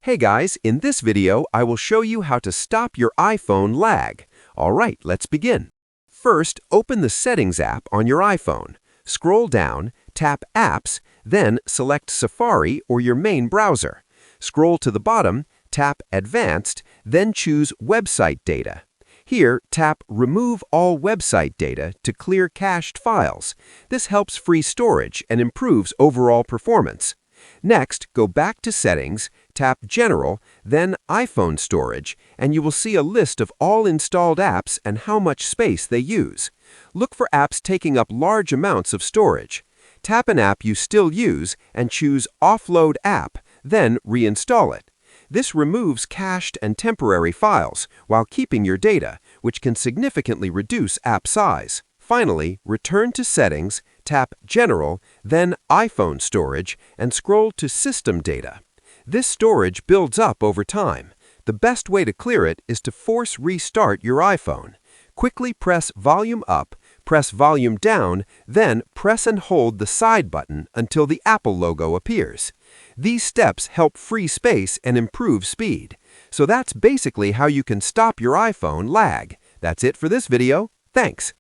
Hey guys, in this video, I will show you how to stop your iPhone lag. Alright, let's begin. First, open the Settings app on your iPhone. Scroll down, tap Apps, then select Safari or your main browser. Scroll to the bottom, tap Advanced, then choose Website Data. Here, tap Remove All Website Data to clear cached files. This helps free storage and improves overall performance. Next, go back to Settings, tap General, then iPhone Storage, and you will see a list of all installed apps and how much space they use. Look for apps taking up large amounts of storage. Tap an app you still use and choose Offload App, then reinstall it. This removes cached and temporary files while keeping your data, which can significantly reduce app size. Finally, return to Settings, tap General, then iPhone Storage, and scroll to System Data. This storage builds up over time. The best way to clear it is to force restart your iPhone. Quickly press Volume Up, press Volume Down, then press and hold the side button until the Apple logo appears. These steps help free space and improve speed. So that's basically how you can stop your iPhone lag. That's it for this video. Thanks.